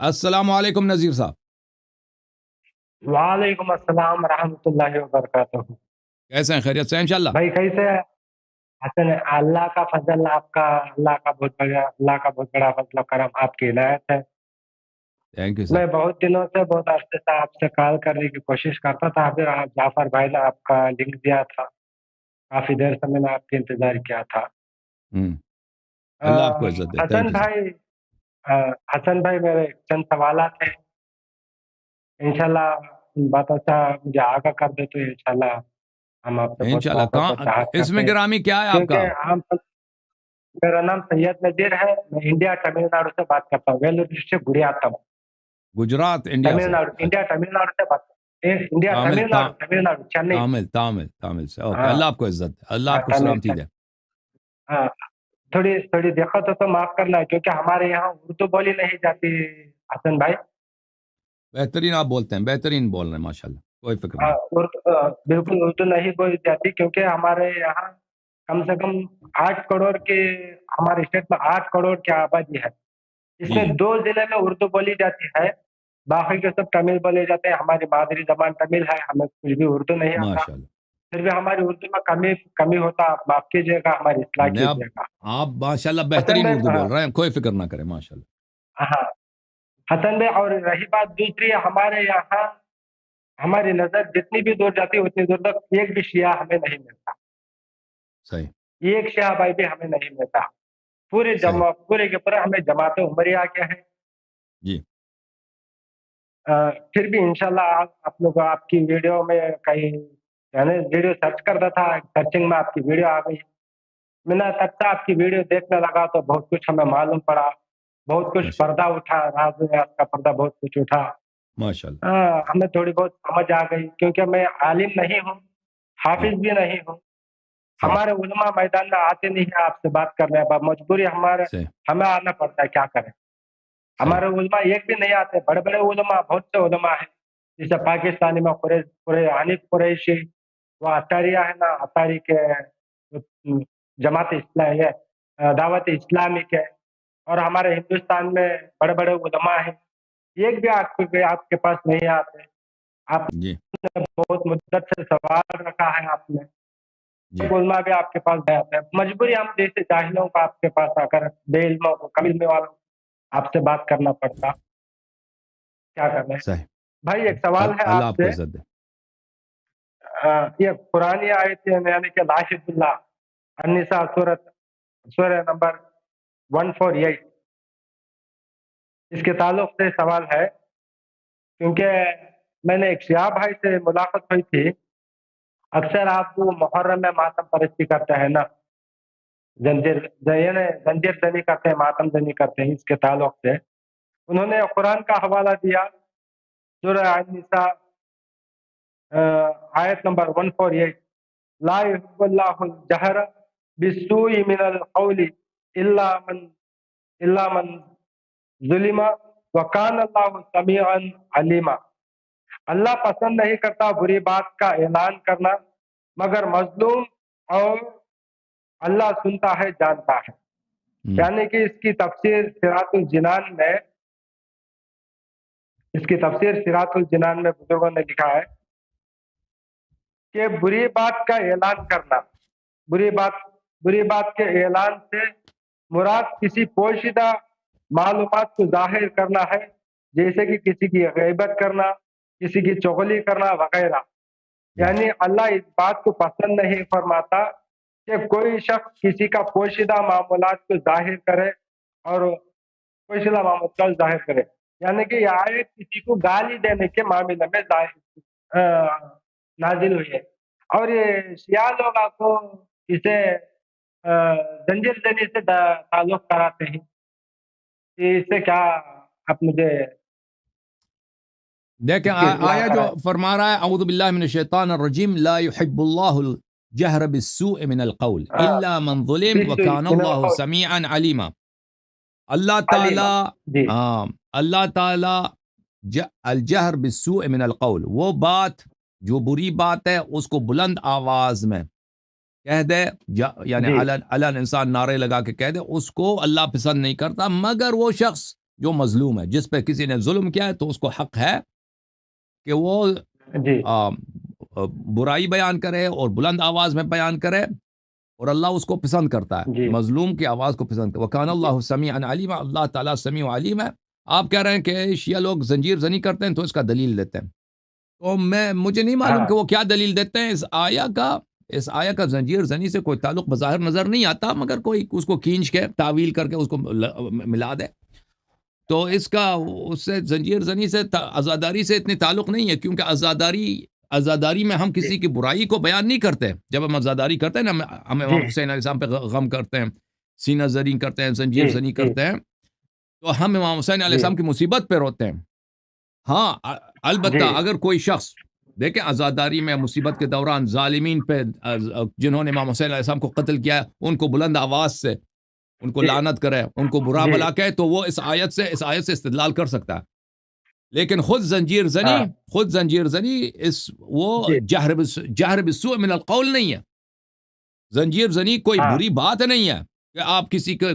السلام علیکم نذیر صاحب، وعلیکم السلام ورحمۃ اللہ وبرکاتہ. کیسے ہیں؟ خیریت سے ہیں انشاءاللہ؟ بھائی کیسے ہیں؟ حسن اللہ کا فضل آپ کا، اللہ کا بہت بڑا فضل و کرم آپ کی عنایت ہے. تھینک یو میں سر. بہت دنوں سے بہت عرصے سے آپ سے کال کرنے کی کوشش کرتا تھا، پھر جعفر بھائی نے آپ کا لنک دیا تھا، کافی دیر سے میں نے آپ کی انتظار کیا تھا. اللہ آپ کو عزت دے. حسن تھینک یو سر. بھائی حسن بھائی میرے چند سوالات ہیں، انشاءاللہ باتوں سے مجھے آگاہ کر دے تو انشاءاللہ ہم آپ سے بہت انشاءاللہ. محبت اور چاہت اس میں کرتے ہیں. گرامی کیا ہے آپ کا؟ کیونکہ ہم میرا نام سید نذیر ہے، میں انڈیا تمل ناڈو سے بات کرتا ہوں، ویلور ڈسٹرکٹ گڑیاتم، گجرات انڈیا تمل سے؟ ناڈو، انڈیا تمل ناڈو سے بات کرتا ہوں. انڈیا تامل تمل ناڈو چنئی. تامل سے. اوکے. ہاں اللہ آپ کو عزت دے. اللہ ہاں آپ کو تمل سلامتی دے. ہاں. تھوڑی دقت ہو تو معاف کرنا، کیونکہ ہمارے یہاں اردو بولی نہیں جاتی حسن بھائی. بہترین آپ بولتے ہیں، بہترین بول رہے ہیں ماشاءاللہ، کوئی فکر نہیں. بالکل اردو نہیں بولی جاتی، کیونکہ ہمارے یہاں کم سے کم 8 کروڑ کی، ہمارے اسٹیٹ میں 8 کروڑ کی آبادی ہے. اس میں جی 2 ضلع میں اردو بولی جاتی ہے، باقی کے سب تمل بولے جاتے ہیں. ہماری مادری زبان تمل ہے، ہمیں کچھ بھی اردو نہیں آتا. ماشاءاللہ. پھر بھی ہماری اردو میں کمی ہوتا، آپ معاف کیجیے گا، ہماری اصلاح نہیں، کیجیے گا. آپ ماشاءاللہ حسن بہترین بھائی اردو بول رہے ہیں، کوئی فکر نہ کریں ماشاءاللہ. ہاں حسن بھائی، اور رہی بات دوسری، ہمارے یہاں ہماری نظر جتنی بھی دور جاتی ہے اتنی دور تک ایک بھی شیعہ ہمیں نہیں ملتا، صحیح. ایک شیعہ بھائی بھی ہمیں نہیں ملتا. صحیح. پورے کے پورے ہمیں جماعت عمریہ کے ہیں. جی پھر بھی انشاءاللہ آپ لوگ آپ کی ویڈیو میں کہیں، یعنی ویڈیو سرچ کرتا تھا، سرچنگ میں آپ کی ویڈیو آ گئی. میں نے تب سے آپ کی ویڈیو دیکھنے لگا تو بہت کچھ ہمیں معلوم پڑا، بہت کچھ ماشاءاللہ. پردہ اٹھا، راز ریاض کا پردہ بہت کچھ اٹھا. ماشاءاللہ. ہمیں تھوڑی بہت سمجھ آ گئی، کیونکہ میں عالم نہیں ہوں، جی حافظ بھی نہیں ہوں. صحیح. ہمارے علماء میدان میں آتے نہیں ہیں آپ سے بات کرنے پر، مجبوری صحیح. ہمیں آنا پڑتا ہے، کیا کریں. صحیح. ہمارے علماء ایک بھی نہیں آتے، بڑے بڑے علماء، بہت سے علماء ہیں. جیسے پاکستانی میں حنیف قریشی، وہ اطاریہ ہے نا، اطاری کے جماعت اسلامی دعوت اسلامی کے. اور ہمارے ہندوستان میں بڑے بڑے علماء ہیں، ایک بھی آپ کے پاس نہیں آتے. آپ جی نے بہت مدت سے سوال رکھا ہے، آپ نے جی علماء بھی آپ کے پاس نہیں آتے. مجبوری ہم جیسے جاہلوں کا آپ کے پاس آ کر، بے علموں کو، کم علم والوں آپ سے بات کرنا پڑتا، کیا کر رہے ہیں. صحیح. بھائی ایک سوال ہے اللہ آپ آپ کو سے. عزت دے. یہ پرانی آیت ہے، یعنی کہ لاحد اللہ النساء سورہ نمبر 148، اس کے تعلق سے سوال ہے. کیونکہ میں نے ایک سیاہ بھائی سے ملاقات ہوئی تھی. اکثر آپ وہ محرم میں ماتم پرستی کرتے ہیں نا، زنجیر زنی کرتے ہیں، ماتم زنی کرتے ہیں. اس کے تعلق سے انہوں نے قرآن کا حوالہ دیا، سورہ النساء آیت نمبر 148، لا يحب اللہ الجہر بالسوء من القول الا من ظلم وکان اللہ سمیعا علیما. اللہ پسند نہیں کرتا بری بات کا اعلان کرنا مگر مظلوم، اور اللہ سنتا ہے، جانتا ہے. یعنی کہ اس کی تفسیر صراط الجنان میں بزرگوں نے لکھا ہے کہ بری بات کا اعلان کرنا، بری بات کے اعلان سے مراد کسی پوشیدہ معلومات کو ظاہر کرنا ہے، جیسے کہ کسی کی غیبت کرنا، کسی کی چغلی کرنا وغیرہ. یعنی اللہ اس بات کو پسند نہیں فرماتا کہ کوئی شخص کسی کا پوشیدہ معاملات کو ظاہر کرے، اور پوشیدہ معاملات کو ظاہر کرے. یعنی کہ یہ آیت کسی کو گالی دینے کے معاملے میں نازل ہوئی ہے. اور یہ شیعہ لوگ آپ کو اسے زنجیر زنی سے تعلق کراتے ہیں. اس سے کیا آپ مجھے دیکھیں، اس کی اصلاح آیا جو کرائیں. فرما رہا ہے اعوذ باللہ من الشیطان الرجیم، لا يحب اللہ الجہر بالسوء من القول الا من ظلم وکان من اللہ القول سمیعا علیما. اللہ علیما. تعالی، جی اللہ تعالی الجہر بالسوء من القول، وہ بات جو بری بات ہے اس کو بلند آواز میں کہہ دے، یعنی جی علن انسان نعرے لگا کے کہہ دے، اس کو اللہ پسند نہیں کرتا، مگر وہ شخص جو مظلوم ہے، جس پہ کسی نے ظلم کیا ہے تو اس کو حق ہے کہ وہ جی برائی بیان کرے اور بلند آواز میں بیان کرے، اور اللہ اس کو پسند کرتا ہے، جی مظلوم کی آواز کو پسند کرتا ہے۔ وَكَانَ اللَّهُ سَمِيعًا عَلِيمًا، اللہ تعالیٰ سمیع و علیم ہے۔ آپ کہہ رہے ہیں کہ شیعہ لوگ زنجیر زنی کرتے ہیں تو اس کا دلیل دیتے ہیں، تو مجھے نہیں معلوم ہاں کہ وہ کیا دلیل دیتے ہیں۔ اس آیا کا زنجیر زنی سے کوئی تعلق بظاہر نظر نہیں آتا، مگر کوئی اس کو کھینچ کے تعویل کر کے اس کو ملا دے، تو اس کا اس سے زنجیر زنی سے عزاداری سے اتنی تعلق نہیں ہے، کیونکہ عزاداری میں ہم کسی کی برائی کو بیان نہیں کرتے۔ جب ہم عزاداری کرتے ہیں نا، ہم جی امام حسین علیہ السلام پہ غم کرتے ہیں، سینہ زری کرتے ہیں، زنجیر جی زنی جی کرتے ہیں، تو ہم امام حسین علیہ جی السلام کی مصیبت پہ روتے ہیں۔ ہاں، البتہ جی اگر کوئی شخص دیکھیں عزاداری میں مصیبت کے دوران ظالمین پہ، جنہوں نے امام حسین علیہ السلام کو قتل کیا ہے، ان کو بلند آواز سے ان کو جی لعنت کرے، ان کو برا جی بلا کہے، تو وہ اس آیت سے استدلال کر سکتا ہے۔ لیکن خود ہاں زنجیر زنی وہ جی جہر بالسوء من القول نہیں ہے۔ زنجیر زنی کوئی ہاں بری بات نہیں ہے کہ آپ کسی کو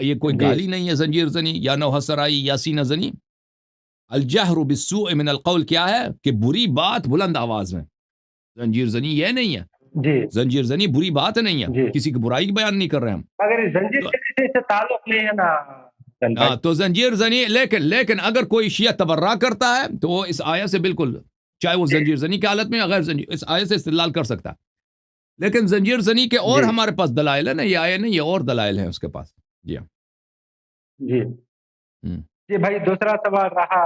یہ کوئی جی گالی نہیں ہے، زنجیر زنی یا نوحہ سرائی یا سینہ زنی۔ الجہر بالسوء من القول کیا ہے کہ بری بات بلند آواز میں، زنجیر زنی یہ نہیں ہے۔ جی زنجیر زنی بری بات نہیں ہے، جی کسی کی برائی کی بیان نہیں کر رہے ہم۔ مگر یہ زنجیر تو سے اس سے تعلق نہیں ہے نا حسین بھائی۔ تو زنجیر زنی، لیکن اگر کوئی شیعہ تبرہ کرتا ہے تو وہ اس آیت سے بالکل، چاہے وہ جی زنجیر زنی کی حالت میں یا غیر زنجیر، اس آیت سے استدلال کر سکتا ہے۔ لیکن زنجیر زنی کے اور جی ہمارے پاس دلائل ہے نا، یہ آیت نہیں، یہ اور دلائل ہیں اس کے پاس۔ جی ہاں۔ جی ہم۔ جی بھائی، دوسرا سوال رہا،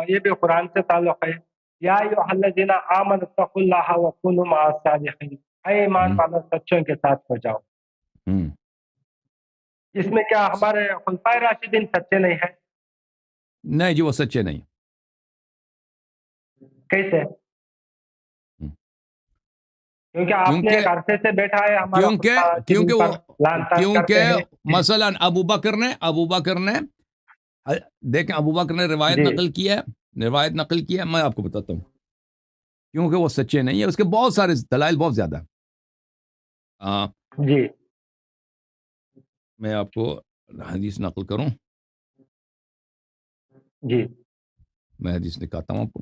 یہ بھی قرآن سے تعلق ہے۔ یا ایھا الذین آمنوا اتقوا اللہ وکونوا مع الصادقین، اے ایمان ہم۔ والو سچوں کے ساتھ ہو جاؤ۔ ہم۔ اس میں کیا ہمارے خلفائے راشدین سچے نہیں ہیں؟ نہیں جی، وہ سچے نہیں۔ کیسے؟ ہم۔ کیونکہ آپ نے کیونکہ ایک عرصے سے بیٹھا ہے ہمارا کیونکہ خلفاء راشدین کیونکہ وہ پر لعن طعن کرتے کیونکہ ہیں۔ مثلا ابو بکر نے دیکھیں، ابو بکر نے روایت جی نقل کی ہے، میں آپ کو بتاتا ہوں کیونکہ وہ سچے نہیں ہے، اس کے بہت سارے دلائل بہت زیادہ ہیں۔ جی میں آپ کو حدیث نقل کروں، جی میں حدیث نکالتا ہوں آپ کو۔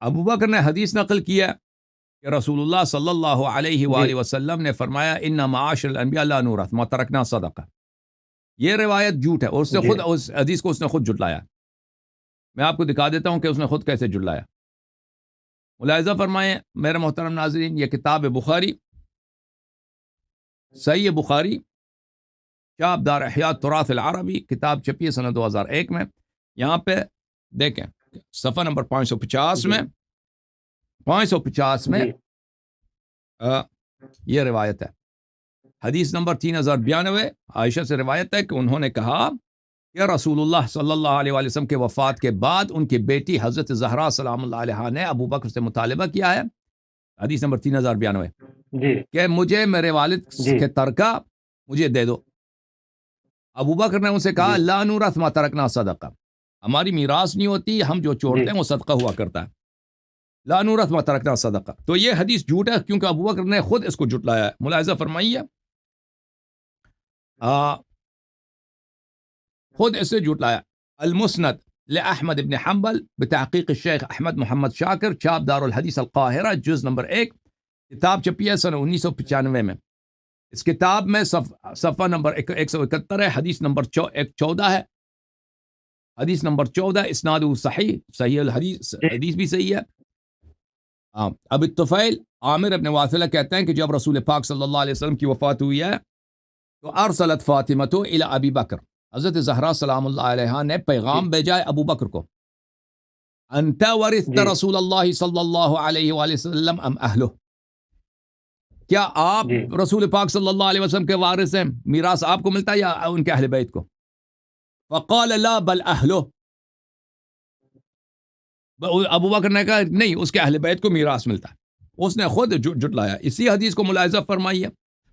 ابو بکر نے حدیث نقل کیا کہ رسول اللہ صلی اللہ علیہ جی وآلہ وسلم نے فرمایا ان معاشر الانبیاء لا نورث ما ترکنا صدقہ۔ یہ روایت جھوٹ ہے، اور اس نے جی خود اس حدیث کو اس نے خود جھٹلایا۔ میں آپ کو دکھا دیتا ہوں کہ اس نے خود کیسے جھٹلایا۔ ملاحظہ فرمائیں میرے محترم ناظرین، یہ کتاب بخاری، صحیح بخاری، چاپ دار احیاء تراث العربی، کتاب چھپی ہے سنہ 2001 میں۔ یہاں پہ دیکھیں صفحہ نمبر 550 جی میں 550 میں جی یہ روایت ہے۔ حدیث نمبر 3092 عائشہ سے روایت ہے کہ انہوں نے کہا کہ رسول اللہ صلی اللہ علیہ وآلہ وسلم کے وفات کے بعد ان کی بیٹی حضرت زہرا سلام اللہ علیہا نے ابو بکر سے مطالبہ کیا ہے، حدیث نمبر 3092، جی کہ مجھے میرے والد جی کے ترکہ مجھے دے دو۔ ابو بکر نے ان سے کہا جی لا نورث ما ترکنا صدقہ، ہماری میراث نہیں ہوتی، ہم جو چھوڑتے ہیں وہ صدقہ ہوا کرتا ہے۔ لا نورث ما ترکنا صدقہ، تو یہ حدیث جھوٹ ہے کیونکہ ابو بکر نے خود اس کو جھٹلایا ہے۔ ملاحظہ فرمائیے، خود اس سے جھٹلایا۔ المسند لأحمد بن حنبل بتحقیق الشیخ احمد محمد شاکر، چھاپ دار الحدیث القاہرہ، جز نمبر 1، کتاب چھپی ہے سنہ 1995 میں۔ اس کتاب میں صفحہ نمبر 171 ہے، حدیث نمبر 14 ہے، حدیث نمبر 14، اسناد صحیح الحدیث، جی حدیث بھی صحیح ہے۔ اب الطفیل عامر ابن واثلہ کہتے ہیں کہ جب رسول پاک صلی اللہ علیہ وسلم کی وفات ہوئی ہے تو ارسلت فاطمہ الی ابی بکر، حضرت زہرا سلام اللہ علیہا نے پیغام بھیجا ہے ابو بکر کو، انت ورثت جی رسول اللہ صلی اللہ علیہ وآلہ وسلم ام اہلہ، کیا آپ جی رسول پاک صلی اللہ علیہ وسلم کے وارث ہیں، میراث آپ کو ملتا ہے یا ان کے اہل بیت کو؟ فقال لا بل اہلہ، ابو بکر نے کہا نہیں، اس کے اہل بیت کو میراث ملتا ہے۔ اس نے خود جھٹلایا۔ اسی حدیث کو ملاحظہ فرمائیے،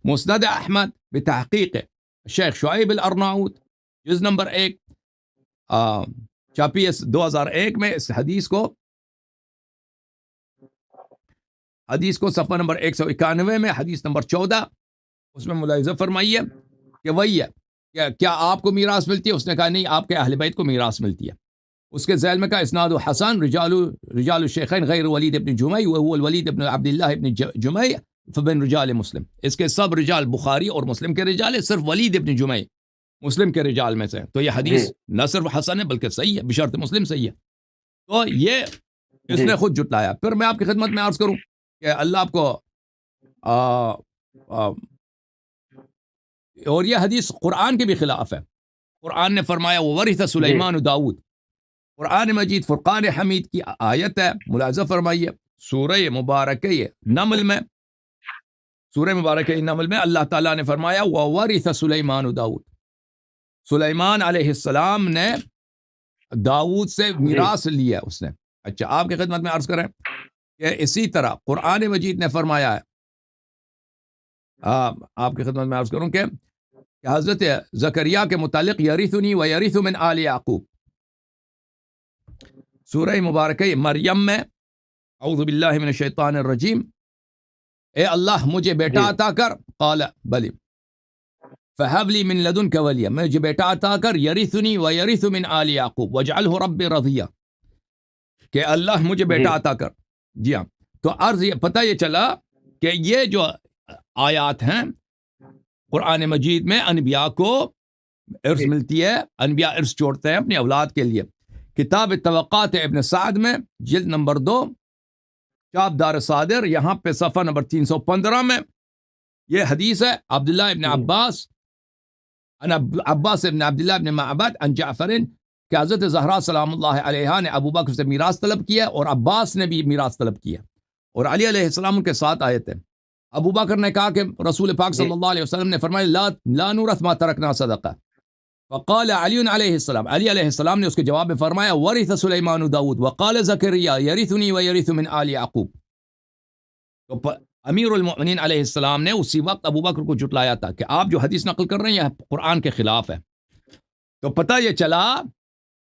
مسند احمد بتحقیق شیخ شعیب الارناؤوط، جز نمبر 1، چھاپی 2001 میں، اس حدیث کو صفحہ نمبر 191 میں، حدیث نمبر 14، اس میں ملاحظہ فرمائیے کہ وہی ہے، کیا آپ کو میراث ملتی ہے؟ اس نے کہا نہیں، آپ کے اہل بیت کو میراث ملتی ہے۔ اس کے ذیل میں کہا اسناد حسن رجال الشیخین غیر ولید ابن جمعی وهو الولید ابن عبداللہ ابن جمعی فبن رجال مسلم، اس کے سب رجال بخاری اور مسلم کے رجال ہے، صرف ولید ابن جمعی مسلم کے رجال میں سے، تو یہ حدیث نہ صرف حسن ہے بلکہ صحیح ہے، بشرط مسلم صحیح ہے۔ تو یہ اس نے خود جٹلایا۔ پھر میں آپ کی خدمت میں عرض کروں کہ اللہ آپ کو اور یہ حدیث قرآن کے بھی خلاف ہے۔ قرآن نے فرمایا وَوَرِثَ سُلَيْمَانُ داؤد، قرآن مجید فرقان حمید کی آیت ہے، ملاحظہ فرمائیے سورہ مبارکہ نمل میں، سورہ مبارکہ نمل میں اللہ تعالیٰ نے فرمایا وَوَرِثَ سُلَيْمَانُ داؤد، سلیمان علیہ السلام نے داؤد سے میراث لیا اس نے۔ اچھا، آپ کی خدمت میں عرض کریں کہ اسی طرح قرآن مجید نے فرمایا ہے، آپ کی خدمت میں عرض کروں کہ حضرت زکریا کے متعلق یرثنی و یرث من آل یعقوب، سورہ مبارکہ مریم میں اعوذ باللہ من الشیطان الرجیم، اے اللہ مجھے بیٹا عطا کر، قال بلی فہب لی من لدنک ولیا، مجھے بیٹا عطا کر، یرثنی و یرث من آل یعقوب واجعلہ رب رضیا، کہ اللہ مجھے بیٹا عطا کر۔ جی ہاں، تو عرض یہ پتہ یہ چلا کہ یہ جو آیات ہیں قرآن مجید میں انبیاء کو ارث ملتی ہے، انبیاء ارث چھوڑتے ہیں اپنی اولاد کے لیے۔ کتاب توقعات ابن سعد میں جلد نمبر 2 چاپ دار صادر، یہاں پہ صفحہ نمبر 315 میں یہ حدیث ہے، عبداللہ ابن عباس عباس ابن عبداللہ ابن معبد ان جعفر، کہ حضرت زہرا سلام اللہ علیہا نے ابو بکر سے میراث طلب کیا اور عباس نے بھی میراث طلب کیا، اور علی علیہ السلام کے ساتھ آئے تھے۔ ابو بکر نے کہا کہ رسول پاک صلی اللہ علیہ وسلم نے فرمایا لا نورث ما ترکنا صدقہ، فقال علی علیہ السلام، علی علیہ السلام نے اس کے جواب میں فرمایا ورث سلیمان داؤد وقال زکریا یرثنی ویرث من آل یعقوب۔ تو امیر المؤمنین علیہ السلام نے اسی وقت ابو بکر کو جھٹلایا تھا کہ آپ جو حدیث نقل کر رہے ہیں یہ قرآن کے خلاف ہے۔ تو پتہ یہ چلا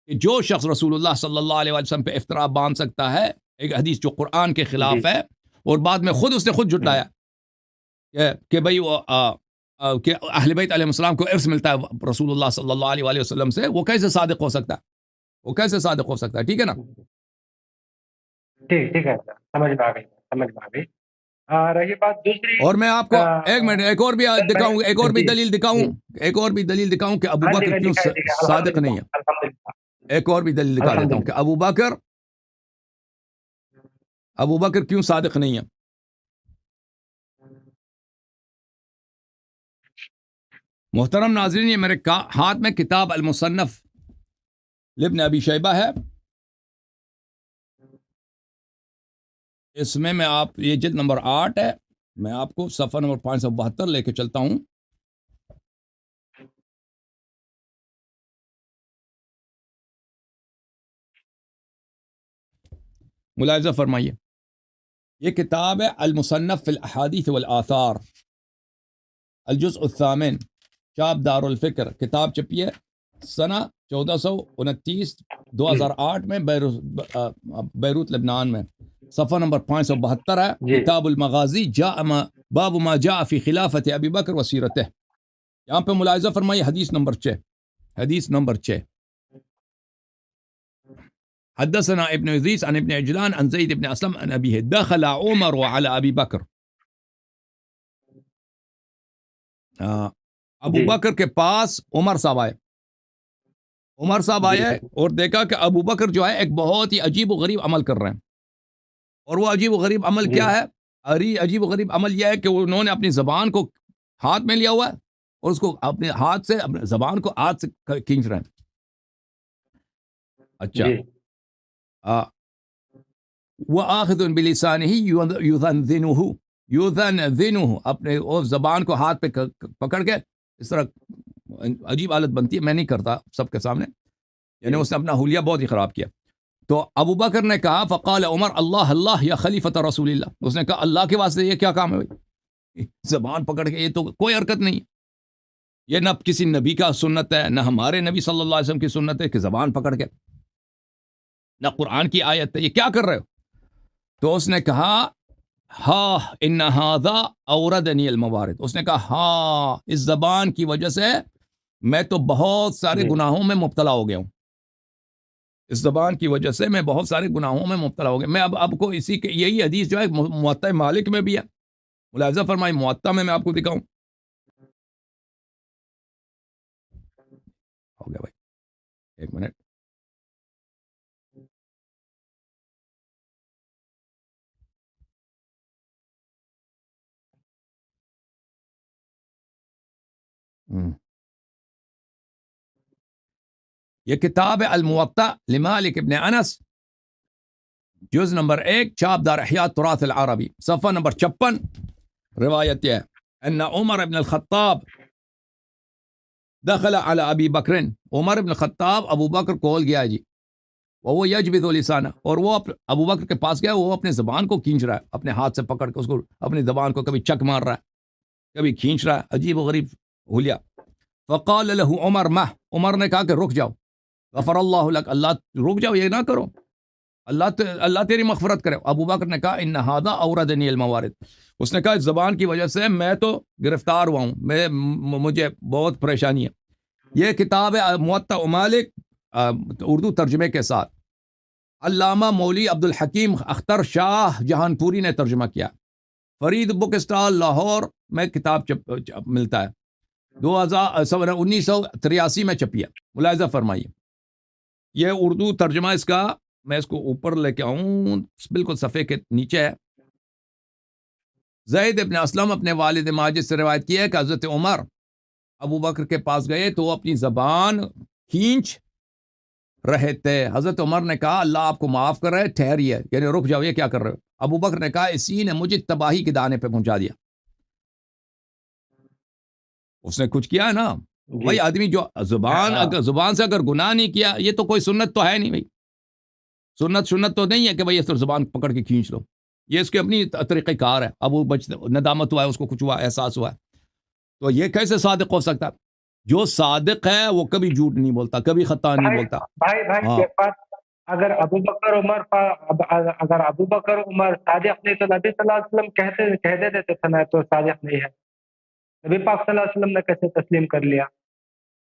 کہ جو شخص رسول اللہ صلی اللہ علیہ وسلم پہ افتراء باندھ سکتا ہے ایک حدیث جو قرآن کے خلاف ہے، اور بعد میں خود اس نے خود جھٹلایا کہ بھئی کہ اہل بیت علیہ السلام کو ارث ملتا ہے رسول اللہ صلی اللہ علیہ وسلم سے، وہ کیسے صادق ہو سکتا ہے؟ وہ کیسے صادق ہو سکتا ہے؟ ٹھیک ہے نا؟ ٹھیک ہے سر، سمجھ میں آ گئی۔ رہی بات دوسری، اور میں آپ کو ایک منٹ ایک اور بھی دکھاؤں، ایک اور بھی دلیل دکھاؤں کہ ابو بکر کیوں صادق نہیں ہے۔ ایک اور بھی دلیل دکھا دیتا ہوں کہ ابو بکر کیوں صادق نہیں ہے۔ محترم ناظرین، یہ میرے ہاتھ میں کتاب المصنف لابن ابی شیبہ ہے، اس میں آپ یہ جلد نمبر 8 ہے، میں آپ کو صفحہ نمبر 572 لے کے چلتا ہوں۔ ملاحظہ فرمائیے، یہ کتاب ہے المصنف فی الاحادیث والآثار، الجزء الثامن، چاپ دار الفکر، کتاب چھپی ہے سنہ 1429 2008 میں بیروت لبنان میں، صفحہ نمبر 572 ہے، کتاب المغازی باب ما جاء فی خلافت ابی بکر وسیرتہ۔ یہاں پہ ملاحظہ فرمائیے حدیث نمبر 6، حدثنا ابن ادریس عن ابن عجلان عن زید ابن اسلم عن ابیہ دخل عمر على ابی بکر، ابو بکر کے پاس عمر صاحب آئے اور دیکھا کہ ابو بکر جو ہے ایک بہت ہی عجیب و غریب عمل کر رہے ہیں، اور وہ عجیب و غریب عمل کیا ہے؟ عجیب و غریب عمل یہ ہے کہ انہوں نے اپنی زبان کو ہاتھ میں لیا ہوا ہے اور اس کو اپنے ہاتھ سے اپنے زبان کو ہاتھ سے کھینچ رہے ہیں۔ اچھا، وآخذ بلسانہ یذنہ، اپنے زبان کو ہاتھ پہ پکڑ کے اس طرح عجیب حالت بنتی ہے، میں نہیں کرتا سب کے سامنے، یعنی اس نے اپنا حلیہ بہت ہی خراب کیا۔ تو ابو بکر نے کہا فقال عمر اللہ اللہ یا خلیفۃ رسول اللہ، اس نے کہا اللہ کے واسطے یہ کیا کام ہے بھائی، زبان پکڑ کے، یہ تو کوئی حرکت نہیں ہے، یہ نہ کسی نبی کا سنت ہے، نہ ہمارے نبی صلی اللہ علیہ وسلم کی سنت ہے کہ زبان پکڑ کے، نہ قرآن کی آیت ہے، یہ کیا کر رہے ہو؟ تو اس نے کہا ہاں ان ھذا اوردنی الموارد، اس نے کہا ہاں اس زبان کی وجہ سے میں تو بہت سارے جی گناہوں میں مبتلا ہو گیا ہوں، اس زبان کی وجہ سے میں بہت سارے گناہوں میں مبتلا ہو گیا. میں اب کو اسی کے یہی حدیث جو ہے موطا مالک میں بھی ہے، ملاحظہ فرمائے موطا میں آپ کو دکھاؤں. ہو گیا بھائی، ایک منٹ. یہ کتاب ہے الموطا لمالک ابن انس، جز نمبر 1، چاپ دار احیاء تراث العربی، صفحہ نمبر 56. روایت یہ ہے ان عمر ابن الخطاب دخل على ابی بکر، عمر ابن الخطاب ابو بکر کول گیا جی، وہ یجبذ لسانہ، اور وہ ابو بکر کے پاس گیا، وہ اپنے زبان کو کھینچ رہا ہے، اپنے ہاتھ سے پکڑ کے اس کو اپنی زبان کو کبھی چک مار رہا ہے کبھی کھینچ رہا ہے، عجیب و غریب حلیہ. فقال له عمر عمر نے کہا کہ رک جاؤ، غفر اللہ لک، اللہ رک جاؤ، یہ نہ کرو، اللہ تیری مغفرت کرے. ابو بکر نے کہا ان ھذا اوردنی الموارد، اس نے کہا اس زبان کی وجہ سے میں تو گرفتار ہوا ہوں، مجھے بہت پریشانی ہے. یہ کتاب ہے موطا مالک اردو ترجمے کے ساتھ، علامہ مولوی عبد الحکیم اختر شاہ جہان پوری نے ترجمہ کیا. فرید بک اسٹال لاہور میں کتاب ملتا ہے، 1983 میں چھپی ہے. ملاحظہ فرمائیے یہ اردو ترجمہ اس کا، میں اس کو اوپر لے کے آؤں، بالکل صفحے کے نیچے ہے. زید ابن اسلم اپنے والد ماجد سے روایت کی ہے کہ حضرت عمر ابو بکر کے پاس گئے تو وہ اپنی زبان کھینچ رہے تھے. حضرت عمر نے کہا اللہ آپ کو معاف کر رہے، ٹھہریے، یعنی رک جاؤ، یہ کیا کر رہے ہو. ابو بکر نے کہا اسی نے مجھے تباہی کے دانے پہ پہنچا دیا. اس نے کچھ کیا ہے نا جی بھائی، آدمی جو زبان سے اگر گناہ نہیں کیا، یہ تو کوئی سنت تو ہے نہیں بھائی، سنت تو نہیں ہے کہ بھائی اس زبان پکڑ کے کھینچ لو، یہ اس کی اپنی طریقہ کار ہے. اب وہ ندامت ہوا ہے، اس کو کچھ ہوا، احساس ہوا ہے، تو یہ کیسے صادق ہو سکتا؟ جو صادق ہے وہ کبھی جھوٹ نہیں بولتا، کبھی خطا نہیں بولتا. بھائی ہاں یہ بات، اگر ابو بکر عمر صادق نہیں تو نبی صلی اللہ علیہ وسلم کہہ دیتے تھے نا تو صادق نہیں ہے. نبی پاک صلی اللہ علیہ وسلم نے کیسے تسلیم کر لیا؟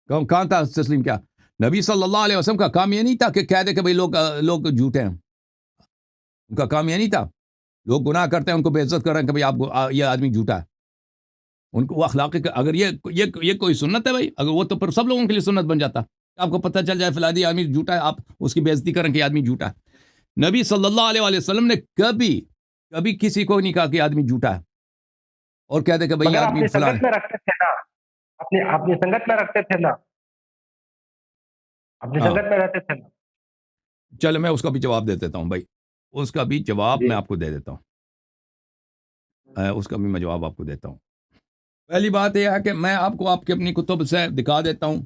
کہاں تھا تسلیم کیا؟ نبی صلی اللہ علیہ وسلم کا کام یہ نہیں تھا کہ کہہ دے کہ بھائی لوگ جھوٹے ہیں. ان کا کام یہ نہیں تھا، لوگ گناہ کرتے ہیں ان کو بے عزت کر رہے ہیں کہ بھائی آپ یہ آدمی جھوٹا ہے. ان کو وہ اخلاقی، اگر یہ کوئی سنت ہے بھائی، اگر وہ تو پھر سب لوگوں کے لیے سنت بن جاتا. آپ کو پتہ چل جائے فلانی آدمی جھوٹا ہے، آپ اس کی بے عزتی کریں کہ یہ آدمی جھوٹا ہے. نبی صلی اللہ علیہ وسلم نے کبھی کسی کو نہیں کہا کہ آدمی جھوٹا ہے اور کہہ دے کہ بھائی یہ مگر آدمی اپنی فلاں ہے. سنگت میں رکھتے تھے نا، اپنی سنگت میں رکھتے تھے نا، اپنی ہاں سنگت میں رہتے تھے نا. چلو میں اس کا بھی جواب دے دیتا ہوں بھائی، اس کا بھی جواب جی میں آپ کو دے دیتا ہوں، اس کا بھی میں جواب آپ کو دیتا ہوں. پہلی بات یہ ہے کہ میں آپ کو آپ کی اپنی کتب سے دکھا دیتا ہوں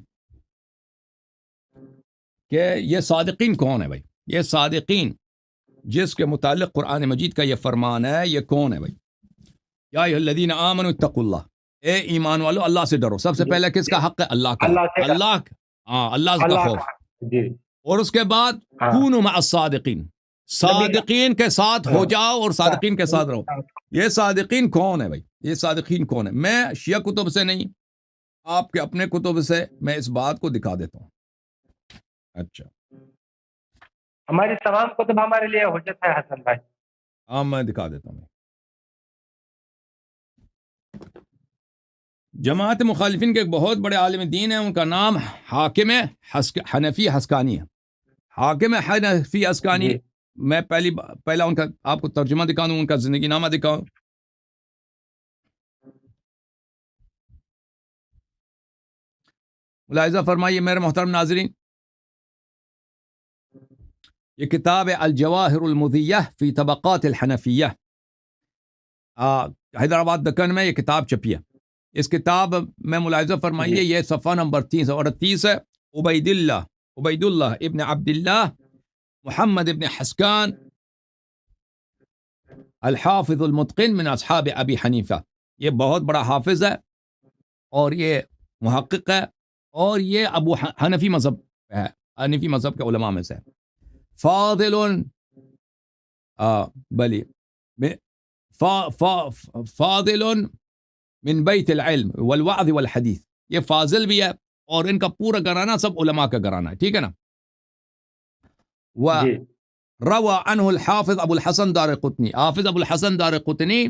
کہ یہ صادقین کون ہے بھائی. یہ صادقین جس کے متعلق قرآن مجید کا یہ فرمان ہے، یہ کون ہے بھائی؟ یا ایھا الذین آمنوا اتقوا اللہ، اے ایمان والو اللہ سے ڈرو. سب سے جی پہلے کس کا حق ہے؟ اللہ کا. اللہ سے اللہ کا خوف. جی اور اس کے بعد ہاں کونوا مع الصادقین، نبی کا صادقین کے ساتھ ہو جاؤ اور صادقین کے ساتھ رہو. ہاں. یہ صادقین کون ہے بھائی؟ یہ صادقین کون ہے؟ میں شیعہ کتب سے نہیں، آپ کے اپنے کتب سے میں اس بات کو دکھا دیتا ہوں. اچھا ہماری تمام کتب ہمارے لیے حجت ہے حسن بھائی. ہاں میں دکھا دیتا ہوں. جماعت مخالفین کے ایک بہت بڑے عالم دین ہیں، ان کا نام حاکم حنفی حسکانی ہے. حاکم حنفی حسکانی، جی میں پہلا ان کا آپ کو ترجمہ دکھا دوں، ان کا زندگی نامہ دکھاؤں. ملاحظہ فرمائیے میرے محترم ناظرین، یہ کتاب ہے الجواہر المضیہ فی طبقات الحنفیہ، حیدرآباد دکن میں یہ کتاب چھپی ہے. اس کتاب میں ملاحظہ فرمائیے یہ صفحہ نمبر 338 ہے. عبید اللہ ابن عبداللہ محمد ابن حسکان الحافظ المتقن من اصحاب ابی حنیفہ، یہ بہت بڑا حافظ ہے اور یہ محقق ہے اور یہ حنفی مذہب ہے، حنفی مذہب کے علماء میں سے. فاضل فاضل من بیت العلم والوعظ والحدیث، یہ فاضل بھی ہے اور ان کا پورا گھرانہ سب علماء کا گھرانہ ہے، ٹھیک ہے نا. جی روى عنه الحافظ ابو الحسن دارقطنی، حافظ ابو الحسن دارقطنی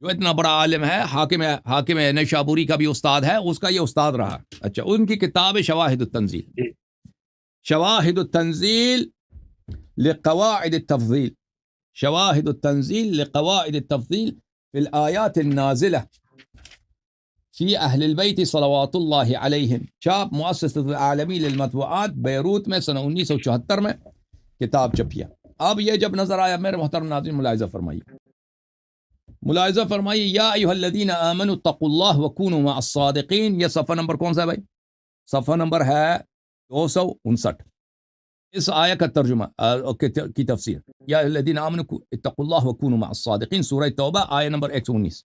جو اتنا بڑا عالم ہے، حاکم نیشابوری کا بھی استاد ہے، اس کا یہ استاد رہا. اچھا، ان کی کتاب ہے شواہد التنزیل، شواہد التنزیل لقواعد التفضیل، شواہد التنزیل لقواعد التفضیل فی الآیات النازلہ فی اہل البیت صلوات اللہ علیہم، چاپ مؤسسۃ العالمی للمطبوعات بیروت میں سنہ 1974 میں کتاب چھپی ہے. اب یہ جب نظر آیا میرے محترم ناظرین، ملاحظہ فرمائیے یا ایھا الذین آمنوا اتقوا اللہ وکونوا مع الصادقین. یہ صفحہ نمبر کون سا ہے بھائی؟ صفحہ نمبر ہے 259. اس آیت کا ترجمہ کی تفسیر، یا ایھا الذین آمنوا اتقوا اللہ وکونوا مع الصادقین، سورہ توبہ آیت نمبر 119.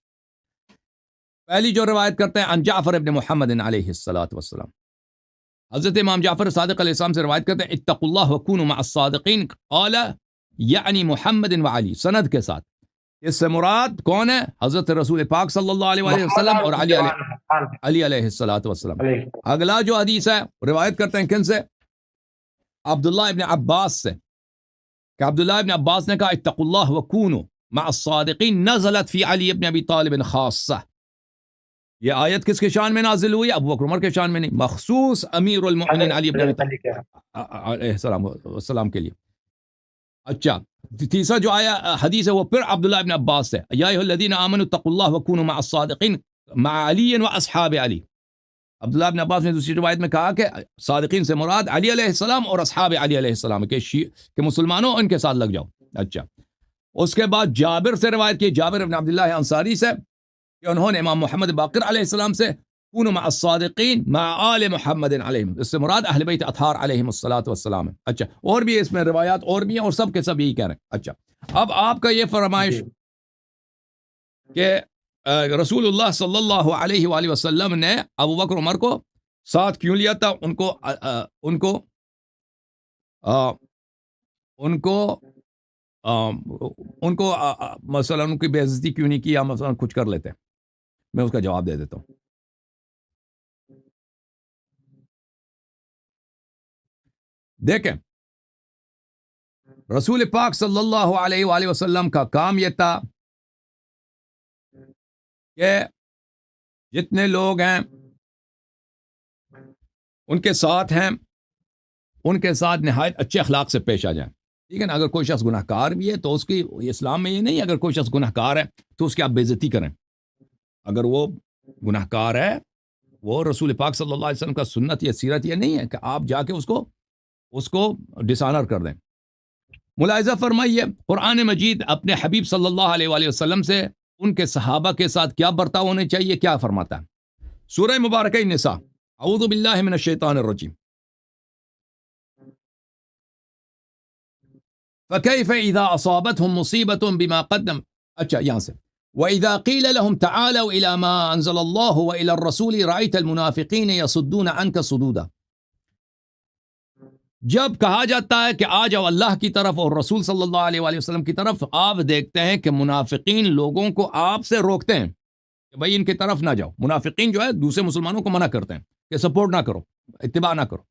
پہلی جو روایت کرتے ہیں عن جعفر ابن محمد علیہ الصلوۃ والسلام، حضرت امام جعفر صادق علیہ السلام سے روایت کرتے ہیں اتقوا اللہ وکونوا مع الصادقین قال یعنی محمد وعلی، سند کے ساتھ. اس سے مراد کون ہے؟ حضرت رسول پاک صلی اللہ علیہ وآلہ وسلم اور علی علیہ الصلوۃ والسلام. اگلا جو حدیث ہے روایت کرتے ہیں کن سے؟ عبداللہ ابن عباس سے، کہ عبداللہ ابن عباس نے کہا اتقوا اللہ وکونوا مع الصادقین نزلت فی علی ابن ابی طالب خاصہ. یہ آیت کس کے شان میں نازل ہوئی؟ ابو بکر عمر کے شان میں نہیں، مخصوص امیر المؤمنین علی ابن ابی طالب علیہ السلام کے لیے. اچھا، تیسرا جو آیا حدیث ہے وہ پھر عبداللہ ابن عباس سے، یا ایھا الذین آمنوا اتقوا اللہ وکونوا مع الصادقین مع علی و اصحاب علی. عبداللہ ابن عباس نے دوسری روایت میں کہا کہ صادقین سے مراد علی علیہ السلام اور اصحاب علی علیہ السلام کہ مسلمانوں ان کے ساتھ لگ جاؤ. اچھا، اس کے بعد جابر سے روایت کی، جابر ابن عبداللہ انصاری سے، کہ انہوں نے امام محمد باقر علیہ السلام سے کونوا مع الصادقین مع آل محمد علیہم، اس سے مراد اہل بیت اطہار علیہم الصلوۃ والسلام. اچھا، اور بھی اس میں روایات اور بھی ہیں اور سب کے سب یہی کہہ رہے ہیں. اچھا، اب آپ کا یہ فرمائش کہ رسول اللہ صلی اللہ علیہ وآلہ وسلم نے ابو بکر عمر کو ساتھ کیوں لیا تھا؟ ان کو مثلا ان کی بے عزتی کیوں نہیں کی، یا مثلا کچھ کر لیتے؟ میں اس کا جواب دے دیتا ہوں. دیکھیں، رسول پاک صلی اللہ علیہ وآلہ وسلم کا کام یہ تھا کہ جتنے لوگ ہیں ان کے ساتھ ہیں، ان کے ساتھ نہایت اچھے اخلاق سے پیش آ جائیں. ٹھیک ہے نا؟ اگر کوئی شخص گناہ کار بھی ہے تو اس کی اسلام میں یہ نہیں، اگر کوئی شخص گناہ کار ہے تو اس کی آپ بے عزتی کریں. اگر وہ گناہ کار ہے، وہ رسول پاک صلی اللہ علیہ وسلم کا سنت یا سیرت یہ نہیں ہے کہ آپ جا کے اس کو ڈسانر کر دیں. ملاحظہ فرمائیے قرآن مجید اپنے حبیب صلی اللہ علیہ وآلہ وسلم سے ان کے صحابہ کے ساتھ کیا برتاؤ ہونے چاہیے کیا فرماتا ہے؟ سورہ مبارکہ النساء، اعوذ باللہ من الشیطان الرجیم. فكيف إذا أصابتهم مصيبة بما قدم. اچھا، یہاں سے وَإِذَا قِيلَ لَهُمْ تَعَالَوْا إِلَى مَا أَنزَلَ اللَّهُ وَإِلَى الرَّسُولِ رَأَيْتَ الْمُنَافِقِينَ يَصُدُّونَ عَنْكَ صُدُودًا. جب کہا جاتا ہے کہ آ جاؤ اللہ کی طرف اور رسول صلی اللہ علیہ وآلہ وسلم کی طرف، آپ دیکھتے ہیں کہ منافقین لوگوں کو آپ سے روکتے ہیں کہ بھائی ان کی طرف نہ جاؤ. منافقین جو ہے دوسرے مسلمانوں کو منع کرتے ہیں کہ سپورٹ نہ کرو، اتباع نہ کرو.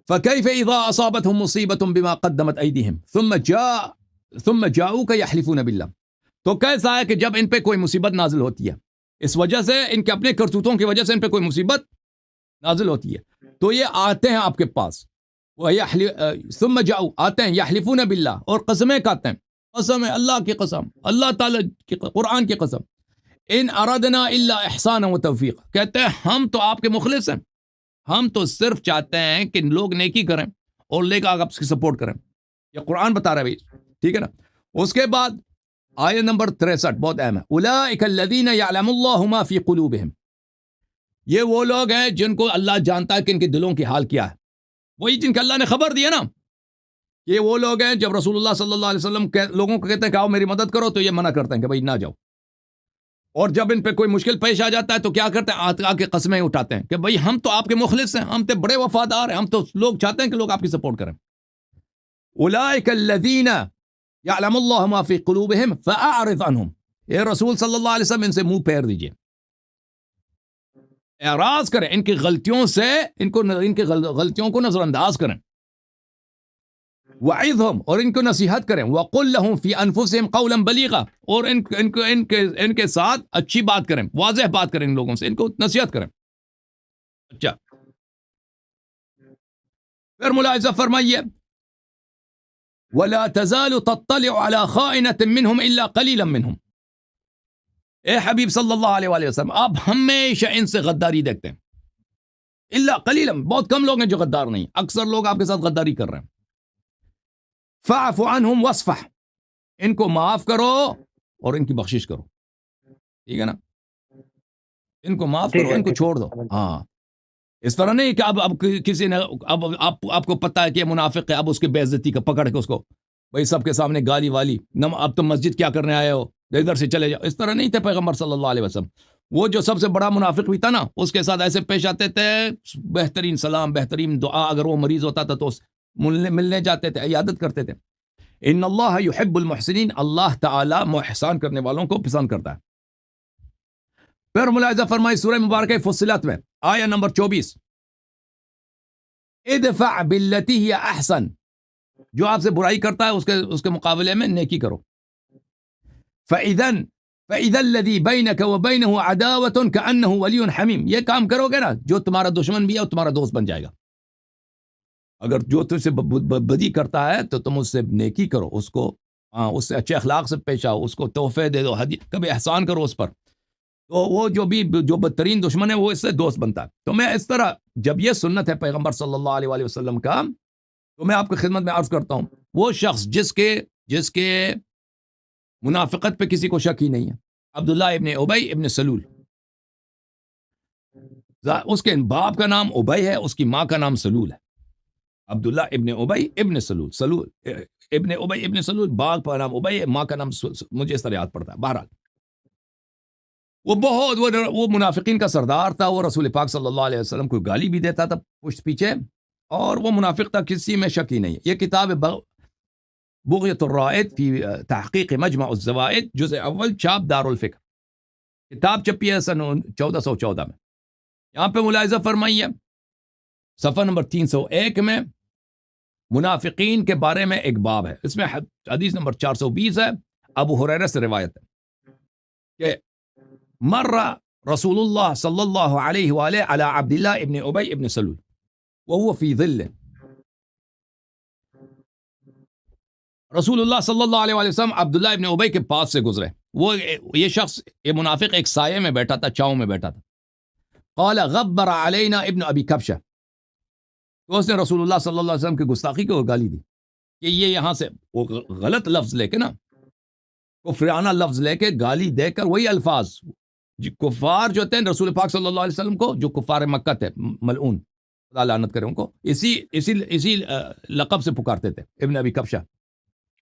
فَكَيْفَ إِذَا أَصَابَتْهُمْ مُصِيبَةٌ بِمَا قَدَّمَتْ أَيْدِيهِمْ ثُمَّ جَاءُوكَ يَحْلِفُونَ بِاللَّهِ. تو کیسا ہے کہ جب ان پہ کوئی مصیبت نازل ہوتی ہے، اس وجہ سے ان کے اپنے کرتوتوں کی وجہ سے ان پہ کوئی مصیبت نازل ہوتی ہے، تو یہ آتے ہیں آپ کے پاس، ثُمَّ جَاءُوا آتے ہیں يَحْلِفُونَ بِاللَّهِ اور قسمیں کھاتے ہیں، قسم ہے اللہ کی قسم، اللہ تعالی کی قرآن کی قسم، ان اردنا الا احسانا وتوفیق، کہتے ہیں ہم تو آپ کے مخلص ہیں، ہم تو صرف چاہتے ہیں کہ لوگ نیکی کریں اور لے کے آپ کی سپورٹ کریں. یہ قرآن بتا رہا ہے بھائی، ٹھیک ہے نا؟ اس کے بعد آیت نمبر 63 بہت اہم ہے، اولئک الذین یعلم اللہ ما فی قلوبہم. یہ وہ لوگ ہیں جن کو اللہ جانتا ہے کہ ان کے دلوں کی حال کیا ہے، وہی جن کے اللہ نے خبر دی ہے نا. یہ وہ لوگ ہیں جب رسول اللہ صلی اللہ علیہ وسلم لوگوں کو کہتے ہیں کہ آؤ میری مدد کرو تو یہ منع کرتے ہیں کہ بھائی نہ جاؤ. اور جب ان پہ کوئی مشکل پیش آ جاتا ہے تو کیا کرتے ہیں؟ آ کے قسمیں اٹھاتے ہیں کہ بھائی ہم تو آپ کے مخلص ہیں، ہم تو بڑے وفادار ہیں، ہم تو لوگ چاہتے ہیں کہ لوگ آپ کی سپورٹ کریں. اولئک الذین یعلم اللہ ما فی قلوبہم فاعرض عنہم، اے رسول صلی اللہ علیہ وسلم ان سے منہ پھیر دیجئے، اعراض کریں ان کی غلطیوں سے، ان کی غلطیوں کو نظر انداز کریں، وعظہم اور ان کو نصیحت کریں، وقل لہم فی انفسہم قولا بلیغا اور ان کے ساتھ اچھی بات کریں، واضح بات کریں، ان لوگوں سے ان کو نصیحت کریں۔ اچھا، پھر ملاحظہ فرمائیے وَلَا تَزَالُ تَطَّلِعُ عَلَى خَائِنَةٍ مِّنْهُمْ إِلَّا قَلِيلًا مِّنْهُمْ، اے حبیب صلی اللہ علیہ وآلہ وسلم آپ ہمیشہ ان سے غداری دیکھتے ہیں، الا قلیلا، بہت کم لوگ ہیں جو غدار نہیں، اکثر لوگ آپ کے ساتھ غداری کر رہے ہیں۔ فاعف عنہم واصفح، ان کو معاف کرو اور ان کی بخشش کرو، ٹھیک ہے نا، ان کو معاف کرو، ان کو چھوڑ دو، ہاں، اس طرح نہیں کہ اب کسی نے اب آپ کو پتا ہے کہ یہ منافق ہے، اب اس کی بے عزتی کا پکڑ کے اس کو بھائی سب کے سامنے گالی والی، اب تم مسجد کیا کرنے آئے ہو، ادھر سے چلے جاؤ، اس طرح نہیں تھے پیغمبر صلی اللہ علیہ وسلم۔ وہ جو سب سے بڑا منافق بھی تھا نا، اس کے ساتھ ایسے پیش آتے تھے، بہترین سلام، بہترین دعا، اگر وہ مریض ہوتا تھا تو ملنے جاتے تھے، عیادت کرتے تھے۔ ان اللہ یحب المحسنین، اللہ تعالی احسان کرنے والوں کو پسند کرتا ہے۔ پھر ملاحظہ فرمائی سورہ مبارکہ فصلت میں آیہ نمبر 24، ادفع باللتی ہی احسن، جو آپ سے برائی کرتا ہے اس کے مقابلے میں نیکی کرو، فَإِذَا الَّذِي بَيْنَكَ وَبَيْنَهُ عَدَاوَةٌ كَأَنَّهُ وَلِيٌّ حَمِيمٌ، یہ کام کرو گے نا، جو تمہارا دشمن بھی ہے وہ تمہارا دوست بن جائے گا۔ اگر جو تم سے بدی کرتا ہے تو تم اس سے نیکی کرو، اس سے اچھے اخلاق سے پیش آؤ، اس کو تحفے دے دو، کبھی احسان کرو اس پر، تو وہ جو بدترین دشمن ہے وہ اس سے دوست بنتا ہے۔ تو میں اس طرح، جب یہ سنت ہے پیغمبر صلی اللہ علیہ وآلہ وسلم کا، تو میں آپ کی خدمت میں عرض کرتا ہوں، وہ شخص جس کے منافقت پہ کسی کو شک ہی نہیں ہے، عبداللہ ابن ابی ابن سلول، اس کے باپ کا نام ابی ہے، اس کی ماں کا نام سلول ہے، عبداللہ ابن ابی ابن سلول ابن ابی ابن سلول، باپ کا نام ابی ہے، ماں کا نام مجھے اس طرح یاد پڑتا ہے۔ بہرحال وہ منافقین کا سردار تھا، وہ رسول پاک صلی اللہ علیہ وسلم کو گالی بھی دیتا تھا پشت پیچھے، اور وہ منافق تھا، کسی میں شک ہی نہیں ہے۔ یہ کتاب بغیۃ الرائد فی تحقیق مجمع الزوائد، جزء اول، چھاپ دار الفکر، کتاب چھپی ہے سن 1414 میں۔ یہاں پہ ملاحظہ فرمائیے صفحہ نمبر 301 میں منافقین کے بارے میں ایک باب ہے، اس میں حدیث نمبر 420 ہے، ابو ہریرہ سے روایت ہے کہ مر رسول اللہ صلی اللہ علیہ وآلہ علی عبداللہ ابن ابی ابن سلول وهو فی ظل، رسول اللہ صلی اللہ علیہ وآلہ وسلم عبداللہ ابن ابی کے پاس سے گزرے، یہ شخص، یہ منافق ایک سائے میں بیٹھا تھا، چھاؤں میں بیٹھا تھا۔ قال غبر علینا ابن ابی کبشہ، تو اس نے رسول اللہ صلی اللہ علیہ وسلم کی گستاخی کو گالی دی کہ یہ یہاں سے وہ غلط لفظ لے کے نا، کفرانہ لفظ لے کے گالی دے کر، وہی الفاظ کفار جو تھے رسول پاک صلی اللہ علیہ وسلم کو، جو کفار مکہ تھے ملعون، خدا لعنت کرے ان کو، اسی لقب سے پکارتے تھے، ابن ابی کبشہ،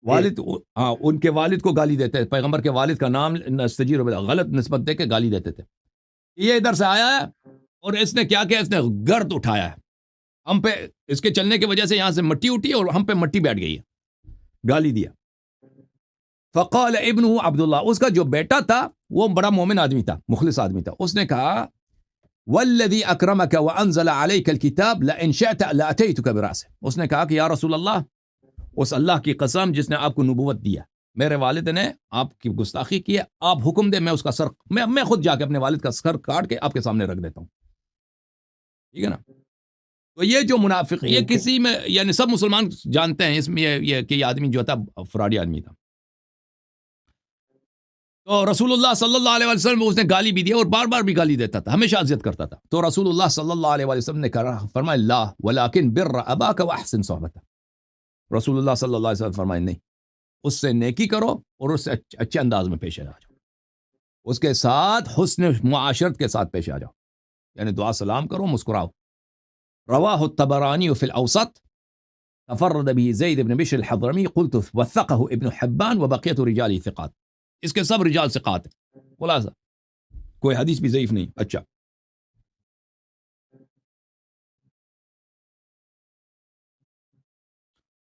والد، ہاں، ان کے والد کو گالی دیتے تھے، پیغمبر کے والد کا نام نستجیر غلط نسبت دے کے گالی دیتے تھے۔ یہ ادھر سے آیا ہے اور اس نے کیا کیا، اس نے گرد اٹھایا ہے ہم پہ، اس کے چلنے کی وجہ سے یہاں سے مٹی اٹھی اور ہم پہ مٹی بیٹھ گئی ہے، گالی دیا۔ فقال ابنہ عبداللہ، اس کا جو بیٹا تھا وہ بڑا مومن آدمی تھا، مخلص آدمی تھا، اس نے کہا والذی اکرمک وانزل علیک الکتاب لئن شئت لاتیتک براسہ، اس نے کہا کہ یا رسول اللہ، اس اللہ کی قسم جس نے آپ کو نبوت دیا، میرے والد نے آپ کی گستاخی کی ہے، آپ حکم دے میں اس کا سر، میں خود جا کے اپنے والد کا سر کاٹ کے آپ کے سامنے رکھ دیتا ہوں، ٹھیک ہے نا۔ تو یہ جو منافق، یہ کسی میں، یعنی سب مسلمان جانتے ہیں اس میں یہ کہ یہ آدمی جو تھا فراڈی آدمی تھا۔ تو رسول اللہ صلی اللہ علیہ وسلم اس نے گالی بھی دی اور بار بار بھی گالی دیتا تھا، ہمیشہ اذیت کرتا تھا۔ تو رسول اللہ صلی اللہ علیہ وسلم نے کہا، فرمایا لا ولکن بر اباک واحسن صحبتہ، رسول اللہ صلی اللہ علیہ وسلم فرمائے نہیں، اس سے نیکی کرو اور اس سے اچھے انداز میں پیش آ جاؤ، اس کے ساتھ حسن معاشرت کے ساتھ پیش آ جاؤ، یعنی دعا سلام کرو، مسکراؤ۔ رواہ الطبرانی فی الاوسط، تفرد به زید بن بشر الحضرمی، قلت وثقہ ابن حبان وبقیت رجال ثقات، اس کے سب رجال ثقات ہیں، خلاصہ کوئی حدیث بھی ضعیف نہیں۔ اچھا،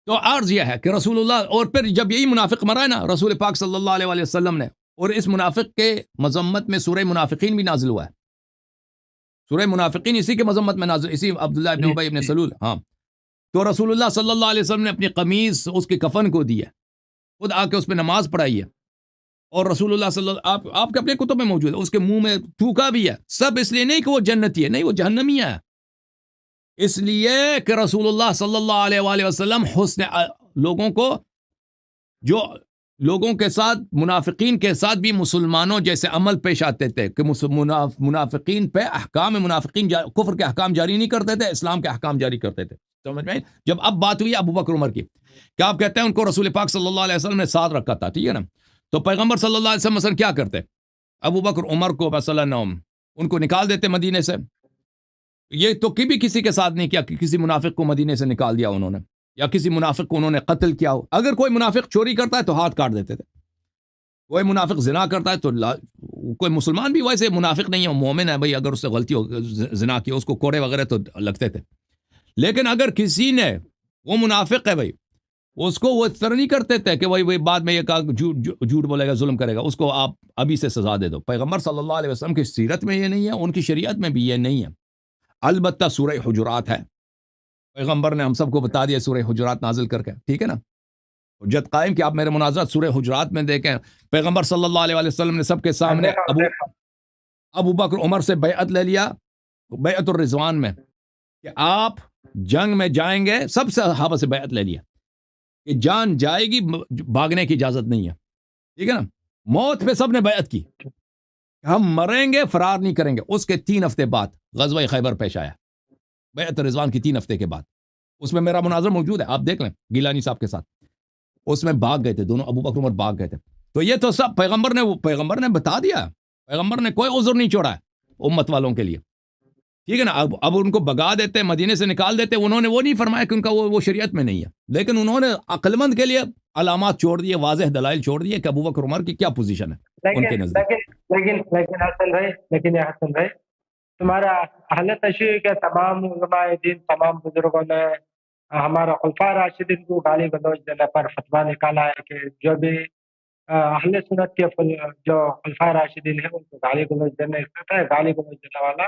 تو عرض یہ ہے کہ رسول اللہ، اور پھر جب یہی منافق مرا ہے نا رسول پاک صلی اللہ علیہ وآلہ وسلم نے، اور اس منافق کے مذمت میں سورہ منافقین بھی نازل ہوا ہے. سورہ منافقین اسی کے مذمت میں نازل، اسی عبداللہ ابن ابی ابن سلول. ہاں، تو رسول اللہ صلی اللہ علیہ وسلم نے اپنی قمیص اس کے کفن کو دی ہے، خود آ کے اس پہ نماز پڑھائی ہے، اور رسول اللہ صلی اللہ آپ کے اپنے کتب میں موجود ہے، اس کے منہ میں تھوکا بھی ہے. سب اس لیے نہیں کہ وہ جنتی ہے، نہیں، وہ جہنمی ہے. اس لیے کہ رسول اللہ صلی اللہ علیہ وآلہ وسلم لوگوں کو، جو لوگوں کے ساتھ، منافقین کے ساتھ بھی مسلمانوں جیسے عمل پیش آتے تھے کہ منافقین پہ احکام منافقین کفر کے احکام جاری نہیں کرتے تھے، اسلام کے احکام جاری کرتے تھے. سمجھ میں؟ جب اب بات ہوئی ابو بکر عمر کی، کیا آپ کہتے ہیں ان کو رسول پاک صلی اللہ علیہ وسلم نے ساتھ رکھا تھا، ٹھیک ہے نا؟ تو پیغمبر صلی اللہ علیہ وسلم مثلا کیا کرتے؟ ابو بکر عمر کو مثلا ان کو نکال دیتے مدینے سے. یہ تو کبھی کسی کے ساتھ نہیں کیا کہ کسی منافق کو مدینے سے نکال دیا انہوں نے، یا کسی منافق کو انہوں نے قتل کیا ہو. اگر کوئی منافق چوری کرتا ہے تو ہاتھ کاٹ دیتے تھے، کوئی منافق زنا کرتا ہے تو کوئی مسلمان بھی ویسے منافق نہیں ہے، مومن ہے بھائی، اگر اس سے غلطی ہو زنا کی اس کو کوڑے وغیرہ تو لگتے تھے. لیکن اگر کسی نے، وہ منافق ہے بھائی، اس کو وہ اس طرح نہیں کرتے تھے کہ وہی بعد میں یہ کہا جھوٹ بولے گا، ظلم کرے گا، اس کو آپ ابھی سے سزا دے دو. پیغمبر صلی اللہ علیہ وسلم کی سیرت میں یہ نہیں ہے، ان کی شریعت میں بھی یہ نہیں ہے. البتہ سورہ حجرات ہے، پیغمبر نے ہم سب کو بتا دیا سورہ حجرات نازل کر کے، ٹھیک ہے نا؟ حجت قائم کہ آپ میرے مناظرات سورہ حجرات میں دیکھیں. پیغمبر صلی اللہ علیہ وسلم نے سب کے سامنے ابو بکر عمر سے بیعت لے لیا، بیعت الرضوان میں، کہ آپ جنگ میں جائیں گے. سب سے صحابہ سے بیعت لے لیا کہ جان جائے گی، بھاگنے کی اجازت نہیں ہے، ٹھیک ہے نا؟ موت پہ سب نے بیعت کی، ہم مریں گے، فرار نہیں کریں گے. اس کے 3 ہفتے بعد غزوہ خیبر پیش آیا، بیعت رضوان کی 3 ہفتے کے بعد. اس میں میرا مناظر موجود ہے، آپ دیکھ لیں گیلانی صاحب کے ساتھ. اس میں بھاگ گئے تھے دونوں، ابو بکر عمر بھاگ گئے تھے. تو یہ تو سب پیغمبر نے بتا دیا، پیغمبر نے کوئی عذر نہیں چھوڑا ہے امت والوں کے لیے، ٹھیک ہے نا؟ اب ان کو بگا دیتے، مدینے سے نکال دیتے. انہوں نے وہ نہیں فرمایا کہ ان کا وہ شریعت میں نہیں ہے، لیکن انہوں نے عقل مند کے لیے علامات چھوڑ دیے، واضح دلائل چھوڑ دیے کہ ابو بکر عمر کی کیا پوزیشن ہے ان کے نزدیک. لیکن حسن بھائی، تمہارا اہل تشیع کے تمام علماء دین، تمام بزرگوں نے ہمارا خلفاء راشدین کو گالی گلوچ دینے پر فتویٰ نکالا ہے کہ جو بھی اہل سنت کے جو خلفاء راشدین ہیں ان کو گالی گلوچ دینے سے ہے، گالی گلوچ دینے والا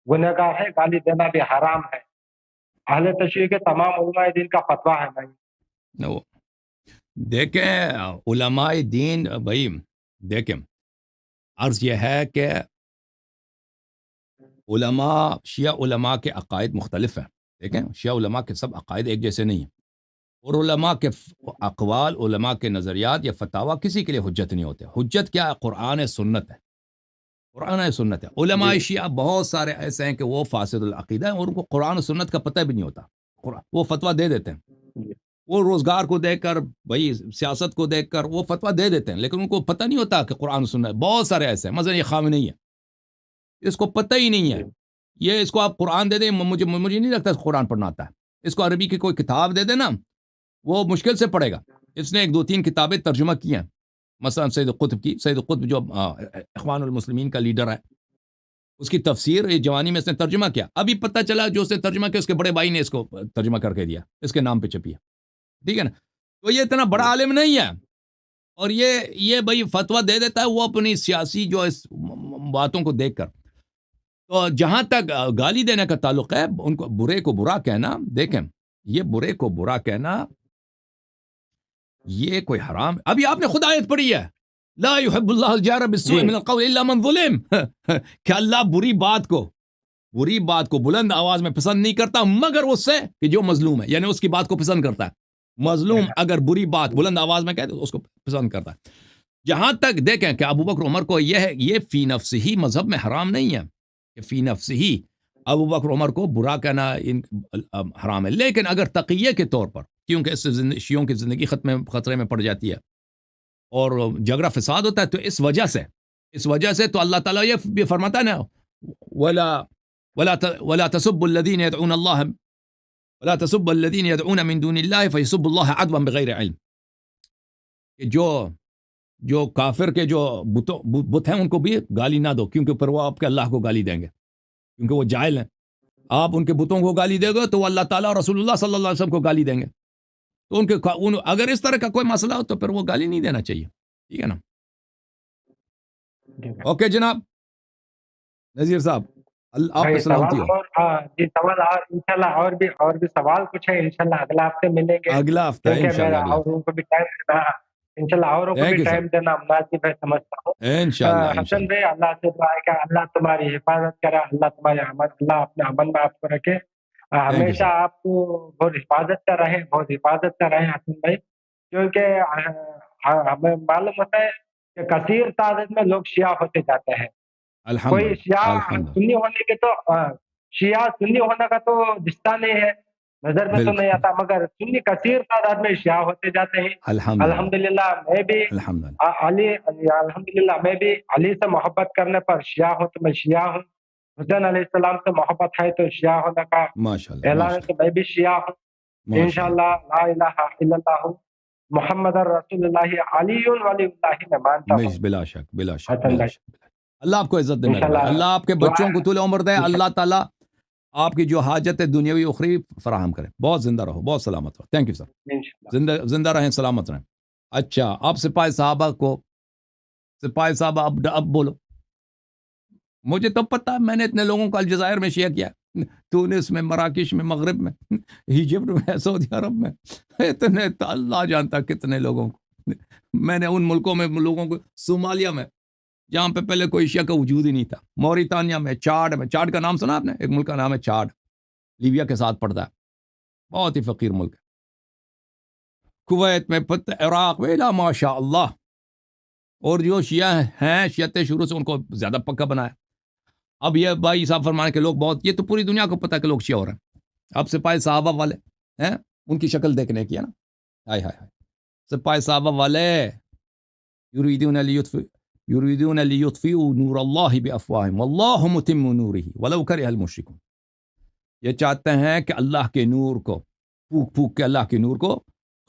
گنہگار ہے، گالی دینا بھی حرام ہے. اہل تشیع کے تمام علماء دین کا فتویٰ ہے بھائی. دیکھیں علماء دین بھائی، دیکھیں عرض یہ ہے کہ علماء، شیعہ علماء کے عقائد مختلف ہیں. دیکھیں شیعہ علماء کے سب عقائد ایک جیسے نہیں ہیں، اور علماء کے اقوال، علماء کے نظریات یا فتاویٰ کسی کے لیے حجت نہیں ہوتے. حجت کیا ہے؟ قرآن سنت ہے، قرآن سنت ہے. علماء شیعہ بہت سارے ایسے ہیں کہ وہ فاسد العقیدہ ہیں اور ان کو قرآن و سنت کا پتہ بھی نہیں ہوتا، وہ فتویٰ دے دیتے ہیں. وہ روزگار کو دیکھ کر، بھائی سیاست کو دیکھ کر وہ فتویٰ دے دیتے ہیں، لیکن ان کو پتہ نہیں ہوتا کہ قرآن و سنت. بہت سارے ایسے ہیں، مثلا یہ خامنئی ہے، اس کو پتہ ہی نہیں ہے. یہ اس کو آپ قرآن دے دیں، مجھے نہیں لگتا قرآن پڑھنا آتا ہے. اس کو عربی کی کوئی کتاب دے دیں نا، وہ مشکل سے پڑھے گا. اس نے 1-2-3 کتابیں ترجمہ کی ہیں، مثلا سید قطب کی، سید قطب جو اخوان المسلمین کا لیڈر ہے، اس کی تفسیر جوانی میں اس نے ترجمہ کیا. ابھی پتہ چلا جو اس نے ترجمہ کیا اس کے بڑے بھائی نے اس کو ترجمہ کر کے دیا، اس کے نام پہ چھپی ہے، ٹھیک ہے نا؟ تو یہ اتنا بڑا عالم نہیں ہے، اور یہ بھائی فتویٰ دے دیتا ہے وہ اپنی سیاسی جو اس باتوں کو دیکھ کر. تو جہاں تک گالی دینے کا تعلق ہے، ان کو برے کو برا کہنا، دیکھیں یہ برے کو برا کہنا یہ کوئی حرام. ابھی آپ نے خود آیت پڑھی ہے، لا يحب اللہ الجہر بالسوء من القول الا من ظلم، کہ اللہ بری بات کو بلند آواز میں پسند نہیں کرتا مگر اس سے کہ جو مظلوم ہے، یعنی اس کی بات کو پسند کرتا ہے. مظلوم اگر بری بات بلند آواز میں کہے تو اس کو پسند کرتا ہے. جہاں تک دیکھیں کہ ابو بکر عمر کو یہ فی نفس ہی مذہب میں حرام نہیں ہے کہ فی نفس ہی ابو بکر عمر کو برا کہنا حرام ہے. لیکن اگر تقیہ کے طور پر، کیونکہ اس سے شیعوں کی زندگی خطرے میں پڑ جاتی ہے اور جھگڑا فساد ہوتا ہے، تو اس وجہ سے تو اللہ تعالیٰ یہ بھی فرماتا ہے نا، ولا تسبوا الذين يدعون الله ولا تسبوا الذين يدعون من دون الله فيسبوا الله عدوا بغیر علم، کہ جو کافر کے جو بت ہیں ان کو بھی گالی نہ دو، کیونکہ پھر وہ آپ کے اللہ کو گالی دیں گے، کیونکہ وہ جاہل ہیں. آپ ان کے بتوں کو گالی دے گے تو وہ اللہ تعالیٰ اور رسول اللہ صلی اللہ علیہ وسلم کو گالی دیں گے. تو اگر اس طرح کا کوئی مسئلہ ہو تو پھر وہ گالی نہیں دینا چاہیے، ٹھیک ہے نا؟ جی بھائی اوکے جناب نذیر صاحب، آپ پہ بھائی سلامتی سوال ہو. اور جی سوال اور انشاءاللہ اور بھی سوال کچھ ہے انشاءاللہ اگلا ہفتے ملیں گے اگلا ہفتہ کیونکہ انشاءاللہ میرا اگلا ہفتہ. اوروں کو بھی ٹائم دینا انشاءاللہ اوروں کو بھی تھینک یو ٹائم دینا مناسب ہے سمجھتا ہوں انشاءاللہ حسن انشاءاللہ. بھائی اللہ سے دعا ہے کہ اللہ تمہاری حفاظت کرے اللہ تمہارے اللہ اپنے امن میں آپ کو رکھے تھینک یو ہمیشہ سر. آپ کو بہت حفاظت سے رہے حسن بھائی کیونکہ ہمیں معلوم ہوتا ہے کہ کثیر تعداد میں لوگ شیعہ ہوتے جاتے ہیں الحمد کوئی للہ شیعہ الحمد للہ. سنی ہونے کے تو شیعہ سنی ہونے کا تو رشتہ نہیں ہے نظر میں تو نہیں بالکل آتا مگر سنی کثیر تعداد میں شیعہ ہوتے جاتے ہیں الحمد للہ الحمدللہ میں بھی الحمد للہ. الحمدللہ میں بھی علی سے محبت کرنے پر شیعہ ہوں تو میں شیعہ ہوں حسین علیہ السلام سے محبت ہے تو شیعہ ہونے کا ماشاء اللہ اعلان ہے ماشاء تو میں بھی شیعہ ہوں اللہ ماشاء اللہ. انشاءاللہ لا الہ الا اللہ محمد رسول اللہ علی ولی اللہ میں مانتا ہوں بلا شک بلا شک حسن بلا بھائی شک. اللہ آپ کو عزت دے میرے بھائی، انشاءاللہ اللہ آپ کے دعا بچوں کو طول عمر دے، ہے اللہ تعالیٰ آپ کی جو حاجت ہے دنیاوی اخروی فراہم کرے. بہت زندہ رہو، بہت سلامت رہو. Thank you sir. انشاءاللہ زندہ رہیں، سلامت رہیں. اچھا اب سپاہی صاحبہ اب بولو. مجھے تو پتا، میں نے اتنے لوگوں کو الجزائر میں شیعہ کیا، تونس میں، مراکش میں، مغرب میں، ایجپٹ میں، سعودی عرب میں، اتنے اللہ جانتا کتنے لوگوں کو. میں نے ان ملکوں میں لوگوں کو، صومالیہ میں جہاں پہ پہلے کوئی شیعہ کا وجود ہی نہیں تھا، موریتانیہ میں، چاڈ کا نام سنا آپ نے؟ ایک ملک کا نام ہے چاڈ، لیبیا کے ساتھ پڑتا ہے، بہت ہی فقیر ملک ہے. کویت میں، عراق میں، لا ماشاء اللہ. اور جو شیعہ ہیں، شیعت شروع سے ان کو زیادہ پکا بنایا. اب یہ بھائی صاحب فرمانے کے لوگ بہت، یہ تو پوری دنیا کو پتا کہ لوگ شیعہ ہو رہے ہیں. اب سپاہی صحابہ والے ہیں، ان کی شکل دیکھنے کی ہے نا، ہائے ہائے ہائے. سپاہی صحابہ والے یریدون لیطفئوا نور اللہ بافواہہم واللہ متم نورہ ولو کرہ المشرکون. یہ چاہتے ہیں کہ اللہ کے نور کو پھونک پھونک کے اللہ کے نور کو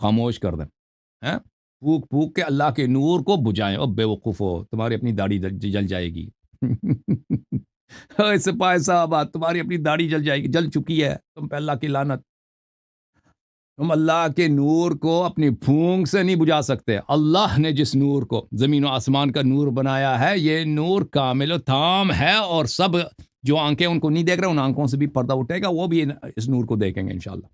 خاموش کر دیں، ہیں پھونک پھونک کے اللہ کے نور کو بجھائیں. او بے وقوفو، تمہاری اپنی داڑھی جل جائے گی. سپاہی صاحبہ، تمہاری اپنی داڑھی جل جائے گی، جل چکی ہے، تم پہ اللہ کی لعنت. تم اللہ کے نور کو اپنی پھونک سے نہیں بجھا سکتے. اللہ نے جس نور کو زمین و آسمان کا نور بنایا ہے، یہ نور کامل و تام ہے، اور سب جو آنکھیں ان کو نہیں دیکھ رہے ان آنکھوں سے بھی پردہ اٹھے گا، وہ بھی اس نور کو دیکھیں گے انشاءاللہ.